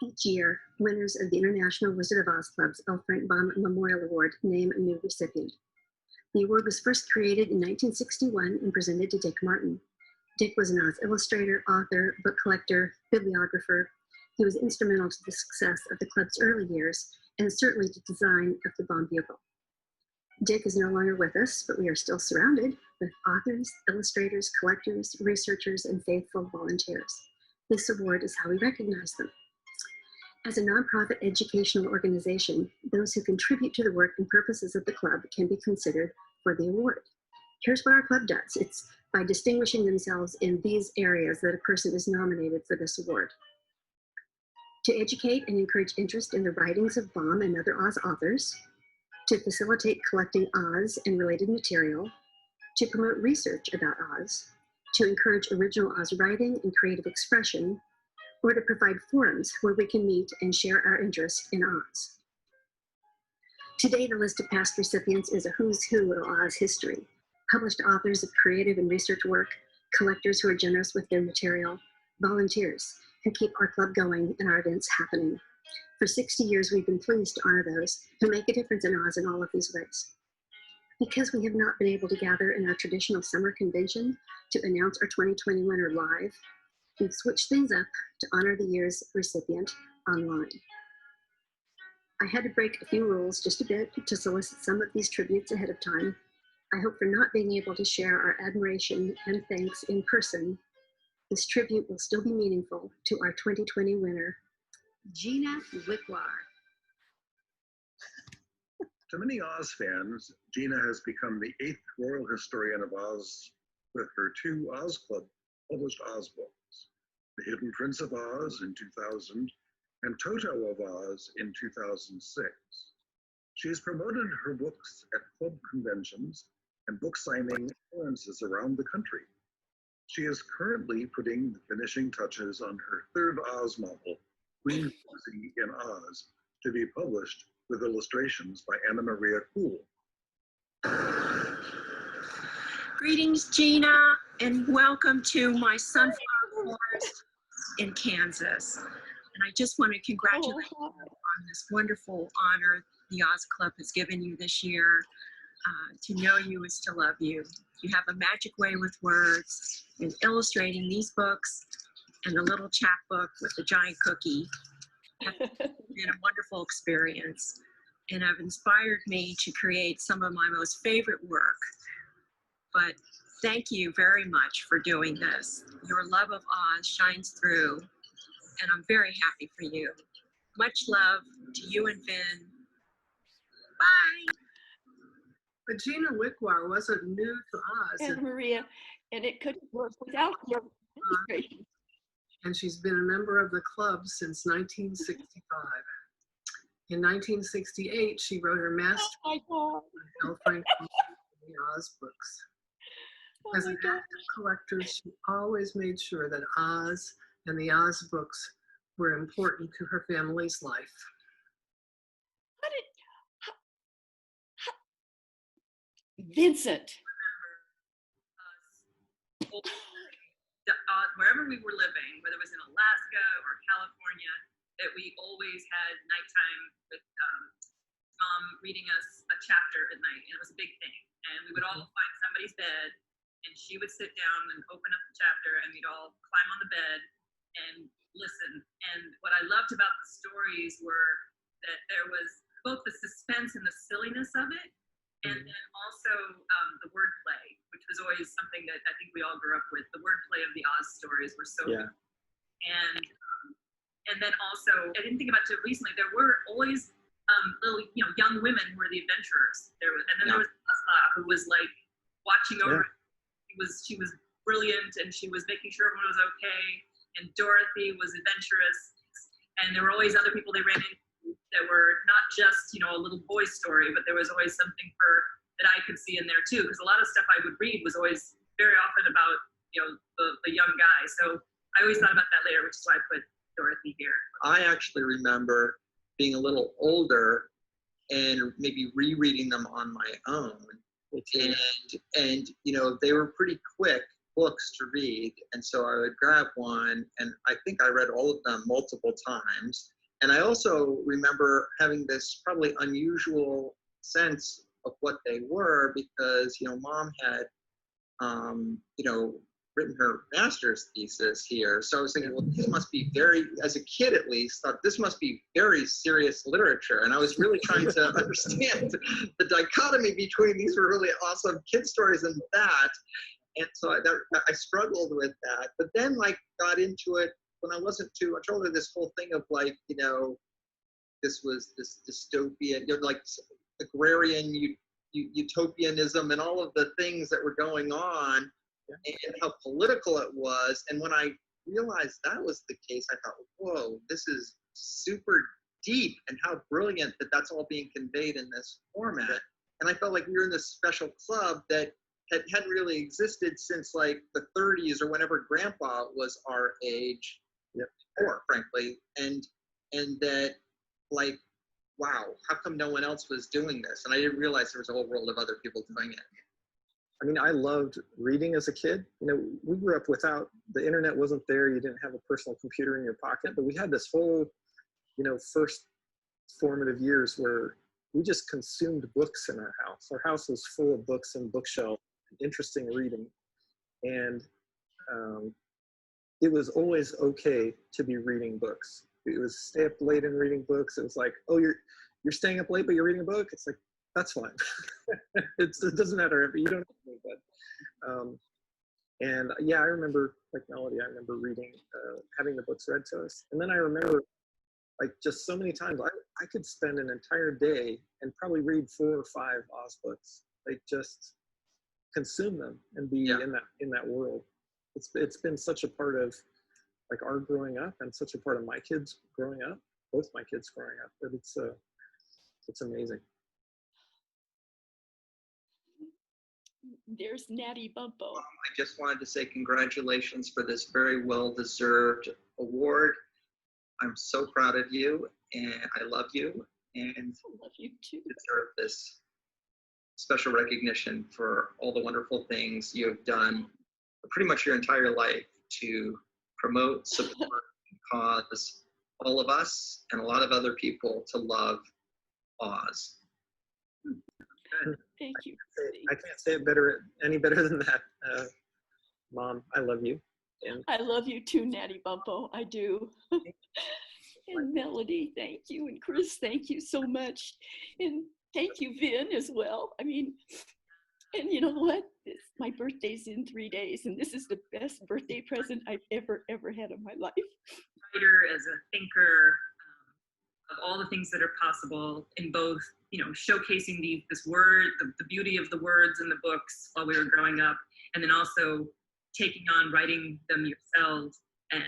Each year, winners of the International Wizard of Oz Club's L. Frank Baum Memorial Award name a new recipient. The award was first created in 1961 and presented to Dick Martin. Dick was an Oz illustrator, author, book collector, bibliographer. He was instrumental to the success of the club's early years and certainly to the design of the Baum Bugle. Dick is no longer with us, but we are still surrounded with authors, illustrators, collectors, researchers, and faithful volunteers. This award is how we recognize them. As a nonprofit educational organization, those who contribute to the work and purposes of the club can be considered for the award. Here's what our club does. It's by distinguishing themselves in these areas that a person is nominated for this award. To educate and encourage interest in the writings of Baum and other Oz authors, to facilitate collecting Oz and related material, to promote research about Oz, to encourage original Oz writing and creative expression, or to provide forums where we can meet and share our interest in Oz. Today, the list of past recipients is a who's who of Oz history: published authors of creative and research work, collectors who are generous with their material, volunteers who keep our club going and our events happening. For 60 years, we've been pleased to honor those who make a difference in Oz in all of these ways. Because we have not been able to gather in our traditional summer convention to announce our 2020 winner live, we've switched things up to honor the year's recipient online. I had to break a few rules just a bit to solicit some of these tributes ahead of time. I hope for not being able to share our admiration and thanks in person, this tribute will still be meaningful to our 2020 winner, Gina Wickwar. To many Oz fans, Gina has become the 8th royal historian of Oz with her 2 Oz Club published Oz books, The Hidden Prince of Oz in 2000 and Toto of Oz in 2006. She has promoted her books at club conventions and book signing appearances around the country. She is currently putting the finishing touches on her 3rd Oz novel, Queen Susie in Oz, to be published with illustrations by Anna Maria Kuhl. Greetings, Gina, and welcome to my sunflower forest in Kansas. And I just want to congratulate you on this wonderful honor the Oz Club has given you this year. To know you is to love you. You have a magic way with words, and illustrating these books and the little chapbook with the giant cookie have been a wonderful experience, and have inspired me to create some of my most favorite work. But thank you very much for doing this. Your love of Oz shines through, and I'm very happy for you. Much love to you and Vin. Bye. But Gina Wickwar wasn't new to Oz. And Maria, and it couldn't work without your illustration. And she's been a member of the club since 1965. In 1968, she wrote her master on L. Frank Baum the Oz books. As an active collector, she always made sure that Oz and the Oz books were important to her family's life. Vincent. Wherever we were living, whether it was in Alaska or California, that we always had nighttime with Mom reading us a chapter at night, and it was a big thing. And we would all find somebody's bed, and she would sit down and open up the chapter, and we'd all climb on the bed and listen. And what I loved about the stories were that there was both the suspense and the silliness of it, and then also the wordplay, which was always something that I think we all grew up with. The wordplay of the Oz stories were so good. And then also, I didn't think about it recently, there were always little, young women who were the adventurers. There was Asla, who was like watching over. She was brilliant, and she was making sure everyone was okay. And Dorothy was adventurous, and there were always other people they ran into that were not just a little boy story, but there was always something that I could see in there too. Because a lot of stuff I would read was always very often about the young guy. So I always thought about that later, which is why I put Dorothy here. I actually remember being a little older and maybe rereading them on my own. And they were pretty quick, books to read. And so I would grab one, and I think I read all of them multiple times. And I also remember having this probably unusual sense of what they were because, Mom had, written her master's thesis here. So I was thinking, well, this must be as a kid at least, thought this must be very serious literature. And I was really trying to understand the dichotomy between these were really awesome kid stories and that. And so I struggled with that. But then got into it when I wasn't too much older, this whole thing of this was this dystopian, agrarian utopianism and all of the things that were going on and how political it was. And when I realized that was the case, I thought, whoa, this is super deep, and how brilliant that that's all being conveyed in this format. And I felt like we were in this special club that hadn't really existed since the 30s or whenever Grandpa was our age, or frankly, and that wow, how come no one else was doing this? And I didn't realize there was a whole world of other people doing it. I mean, I loved reading as a kid. We grew up without, the internet wasn't there. You didn't have a personal computer in your pocket, but we had this whole, first formative years where we just consumed books in our house. Our house was full of books and bookshelves, interesting reading. And it was always okay to be reading books. It was stay up late and reading books. It was like, oh, you're staying up late, but you're reading a book. It's like, that's fine. It doesn't matter if you don't have to, but and yeah, I remember, like Melody, I remember reading, having the books read to us. And then I remember just so many times I could spend an entire day and probably read 4 or 5 Oz books. Just consume them and be in that world. It's been such a part of our growing up and such a part of my kids growing up, both my kids growing up, that it's amazing. There's Natty Bumpo. I just wanted to say congratulations for this very well-deserved award. I'm so proud of you, and I love you, and I love you too. Deserve this special recognition for all the wonderful things you have done pretty much your entire life to promote, support, and cause all of us and a lot of other people to love Oz. Thank you. I can't say it any better than that. Mom, I love you. And I love you too, Natty Bumpo. I do. And Melody, thank you. And Chris, thank you so much. And thank you, Vin, as well. I mean, and you know what? My birthday's in 3 days, and this is the best birthday present I've ever had in my life. Writer, as a thinker, of all the things that are possible in both, showcasing this word, the beauty of the words in the books while we were growing up, and then also taking on writing them yourselves. And,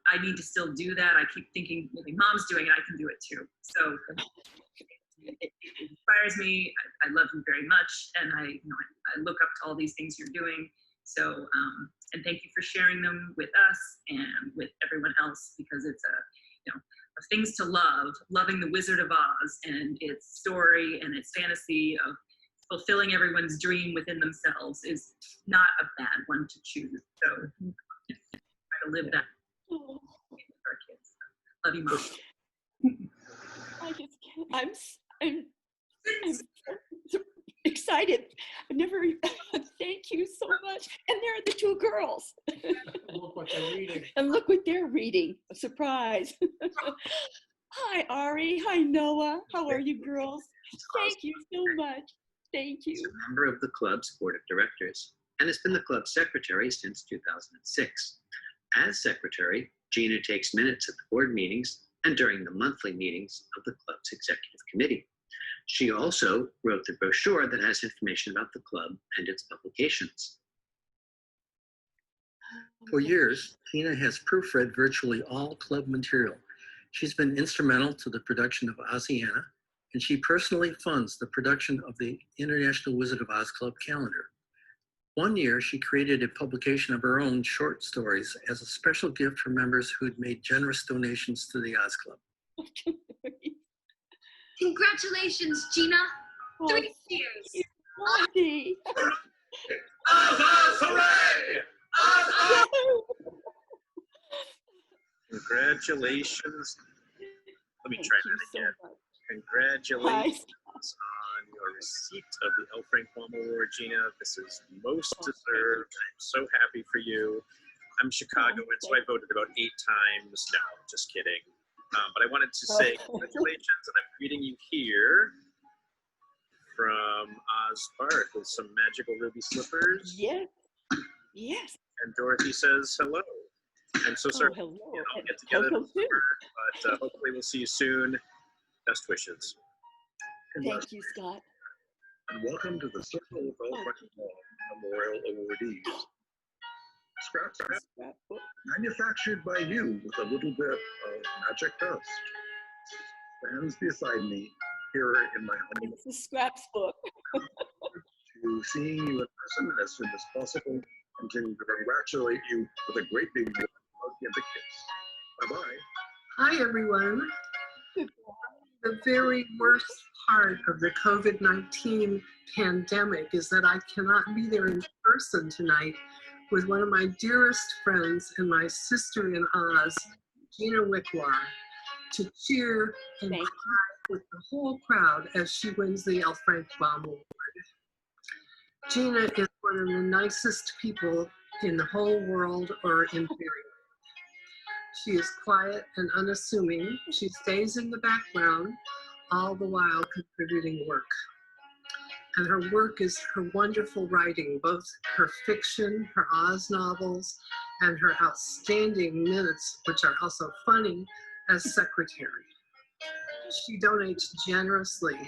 I need to still do that. I keep thinking, well, Mom's doing it, I can do it too. So it inspires me. I love you very much. And I look up to all these things you're doing. So, and thank you for sharing them with us and with everyone else, because it's of things to love, loving the Wizard of Oz and its story and its fantasy of fulfilling everyone's dream within themselves is not a bad one to choose. So try to live that with our kids. Love you, Mom. I just can't. I'm so excited. I've never, thank you so much. And there are the 2 girls. Look what they're reading. And look what they're reading. A surprise. Hi, Ari. Hi, Noah. How are you, girls? Thank you so much. Thank you. She's a member of the club's board of directors and has been the club secretary since 2006. As secretary, Gina takes minutes at the board meetings and during the monthly meetings of the club's executive committee. She also wrote the brochure that has information about the club and its publications. For years, Gina has proofread virtually all club material. She's been instrumental to the production of Oziana, and she personally funds the production of the International Wizard of Oz Club calendar. One year, she created a publication of her own short stories as a special gift for members who'd made generous donations to the Oz Club. Congratulations, Gina. Oh, 3 years. Wendy. Oz, Congratulations. Let me try that again. Congratulations on your receipt of the L. Frank Baum Award, Gina. This is most deserved. I'm so happy for you. I'm Chicagoan, so I voted about 8 times. No, just kidding. But I wanted to say congratulations, and I'm greeting you here from Oz Park with some magical ruby slippers. Yes. Yes. And Dorothy says hello. I'm so sorry hello. we can't all get together, but hopefully we'll see you soon. Best wishes. Thank you, Scott. And welcome to the Circle of L. Frank Baum Memorial Awardees. Scrapbook, manufactured by you with a little bit of magic dust, stands beside me here in my home. It's a scraps book. To seeing you in person as soon as possible, and to congratulate you with a great big hug and a kiss. Bye-bye. Hi, everyone. The very worst part of the COVID-19 pandemic is that I cannot be there in person tonight with one of my dearest friends and my sister in Oz, Gina Wickwar, to cheer and cry with the whole crowd as she wins the L. Frank Baum Award. Gina is one of the nicest people in the whole world or in period. She is quiet and unassuming. She stays in the background, all the while contributing work. And her work is her wonderful writing, both her fiction, her Oz novels, and her outstanding minutes, which are also funny, as secretary. She donates generously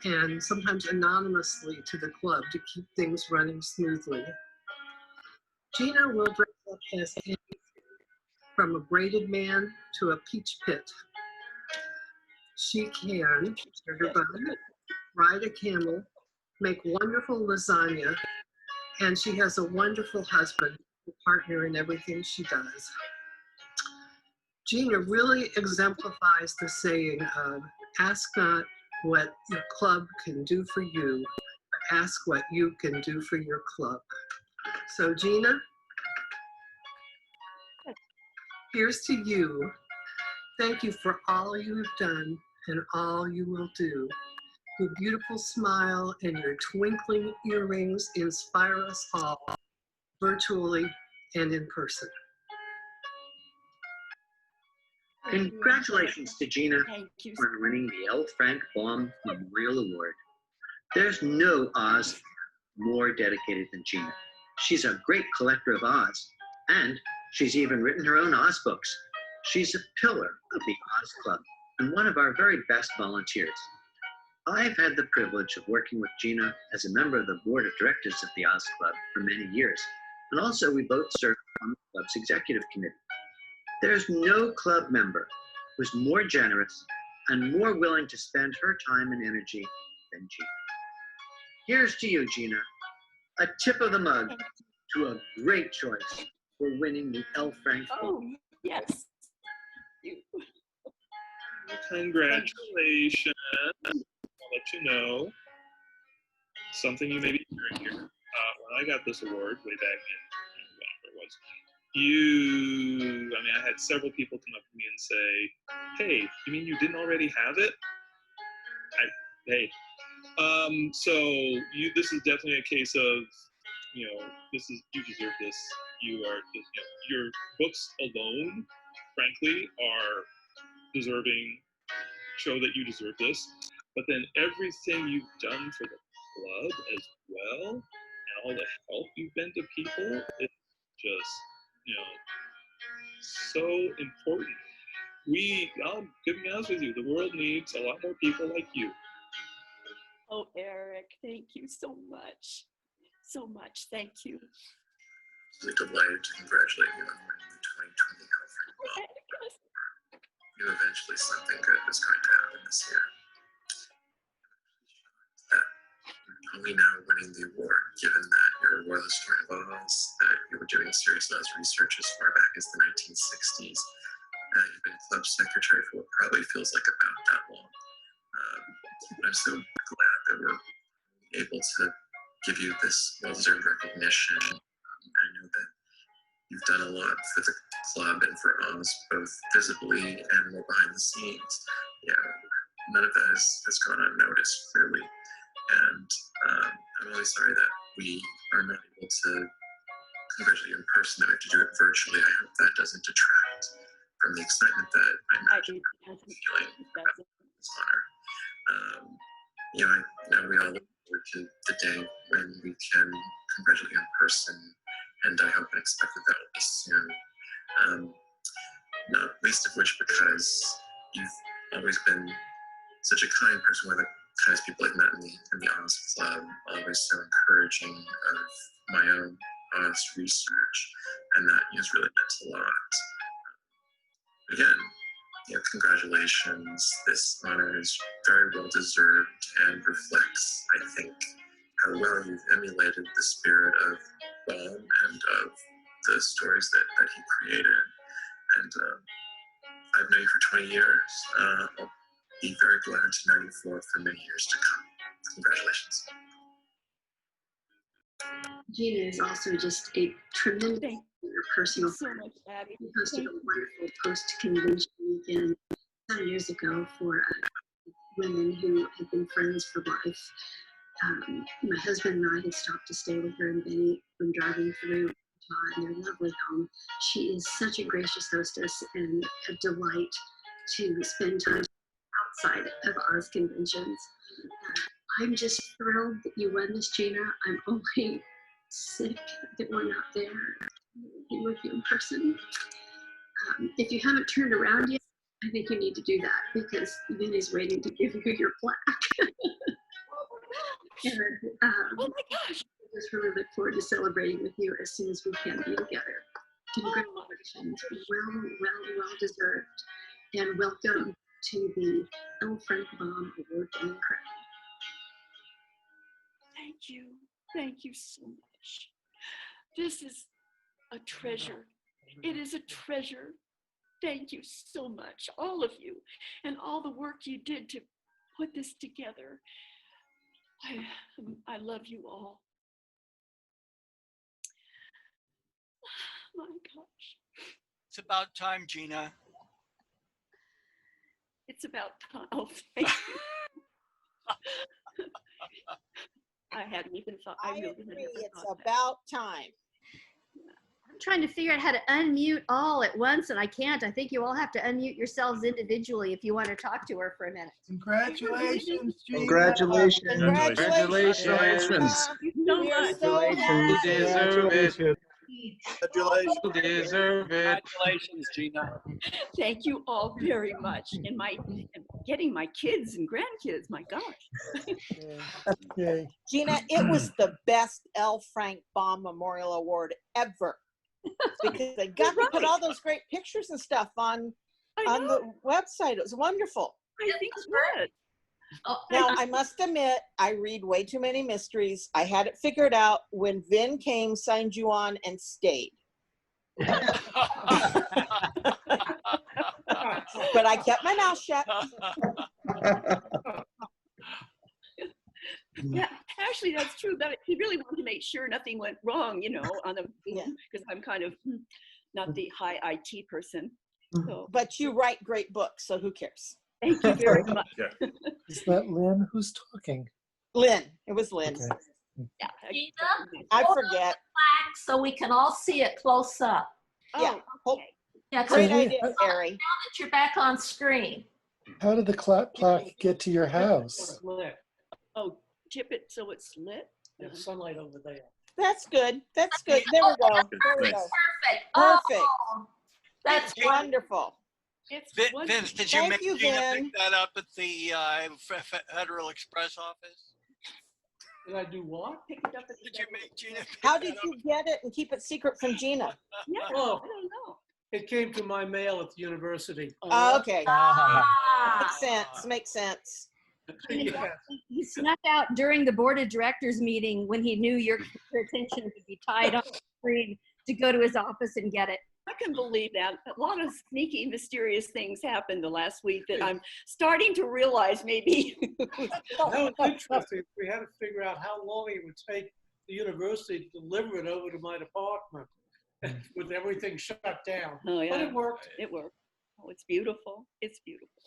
and sometimes anonymously to the club to keep things running smoothly. Gina will dress up as anything, from a braided man to a peach pit. She can sugar bun, ride a camel, make wonderful lasagna, and she has a wonderful husband, a partner in everything she does. Gina really exemplifies the saying of, ask not what your club can do for you, but ask what you can do for your club. So Gina, here's to you. Thank you for all you have done and all you will do. Your beautiful smile and your twinkling earrings inspire us all, virtually and in person. Congratulations to Gina on winning the L. Frank Baum Memorial Award. There's no Oz more dedicated than Gina. She's a great collector of Oz, and she's even written her own Oz books. She's a pillar of the Oz Club and one of our very best volunteers. I've had the privilege of working with Gina as a member of the board of directors of the Oz Club for many years, and also we both serve on the club's executive committee. There's no club member who's more generous and more willing to spend her time and energy than Gina. Here's to you, Gina, a tip of the mug to a great choice for winning the L. Frank Baum. Oh, yes. Congratulations. I'll let you know something you may be hearing here. When I got this award way back in whenever it was, I had several people come up to me and say, hey, you mean you didn't already have it? This is definitely a case of, you deserve this. You are, your books alone, frankly, are deserving, show that you deserve this. But then everything you've done for the club as well, and all the help you've been to people, it's just, so important. I'll be honest with you, the world needs a lot more people like you. Oh, Eric, thank you so much. So much, thank you. Really delighted to congratulate you on winning the 2020 L. Frank Baum. Knew eventually something good was going to happen this year. Only now winning the award, given that you're a royal historian of Oz, that you were doing serious Oz research as far back as the 1960s. You've been club secretary for what probably feels like about that long. I'm so glad that we're able to give you this well-deserved recognition. I know that you've done a lot for the club and for Oz, both visibly and more behind the scenes. None of that has gone unnoticed, clearly. And I'm really sorry that we are not able to congratulate you in person, that we have to do it virtually. I hope that doesn't detract from the excitement that I imagine you're feeling about this honor. I know we all look forward to the day when we can congratulate you in person, and I hope and expect that will be soon. Not least of which because you've always been such a kind person, one of the kindest people I've met in the Oz Club, always so encouraging of my own Oz research, and that has really meant a lot. Again, congratulations. This honor is very well deserved and reflects, I think, how well you've emulated the spirit of Baum and of the stories that he created. And I've known you for 20 years. I'll be very glad to know you for many years to come. Congratulations. Gina is also just a tremendous personal so much, Abby. She hosted a wonderful post-convention weekend some years ago for women who had been friends for life. My husband and I had stopped to stay with her and Benny when driving through in their lovely home. She is such a gracious hostess and a delight to spend time outside of Oz conventions. I'm just thrilled that you won this, Gina. I'm only sick that we're not there with you in person. If you haven't turned around yet, I think you need to do that because Vinny's waiting to give you your plaque. And, oh my gosh! I just really look forward to celebrating with you as soon as we can be together. Congratulations, well deserved, and welcome to the L. Frank Baum Award winning crowd. Thank you so much. This is a treasure. It is a treasure. Thank you so much, all of you, and all the work you did to put this together. I love you all. My gosh. It's about time, Gina. It's about time. Oh, thank you. I hadn't even thought. I really agree. It's about time. I'm trying to figure out how to unmute all at once, and I can't. I think you all have to unmute yourselves individually if you want to talk to her for a minute. Congratulations, Gina. Congratulations. Congratulations. Congratulations. You deserve it. Congratulations. You deserve it. Congratulations, Gina. Thank you all very much. And getting my kids and grandkids, my gosh. Okay. Gina, it was the best L. Frank Baum Memorial Award ever. Because they got to put all those great pictures and stuff on the website. It was wonderful. I think it's good. Now, I must admit, I read way too many mysteries. I had it figured out when Vin came, signed you on, and stayed. But I kept my mouth shut. Yeah, actually, that's true. But he really wanted to make sure nothing went wrong, on the because I'm kind of not the high IT person. So. But you write great books, so who cares? Thank you very much. Is that Lynn who's talking? Lynn. It was Lynn. Okay. Yeah. Gina, I forget. So we can all see it close up. Yeah. Okay. Yeah, great idea, Harry. Now that you're back on screen. How did the plaque get to your house? Oh, tip it so it's lit. There's sunlight over there. That's good. That's good. There we go. There we go. Perfect. Perfect. Oh, that's wonderful. Vince, did you make Gina pick that up at the Federal Express office? Did I do what? Pick it up at Did you make Gina? How did you get it and keep it secret from Gina? Yeah, Oh, I don't know. It came to my mail at the university. Oh, okay. Makes sense. Makes sense. He snuck out during the board of directors meeting when he knew your attention would be tied on the screen to go to his office and get it. I can believe that. A lot of sneaky, mysterious things happened the last week that I'm starting to realize maybe. That was interesting. We had to figure out how long it would take the university to deliver it over to my department. with everything shut down. Oh, yeah. But it worked. It worked. Oh, it's beautiful. It's beautiful.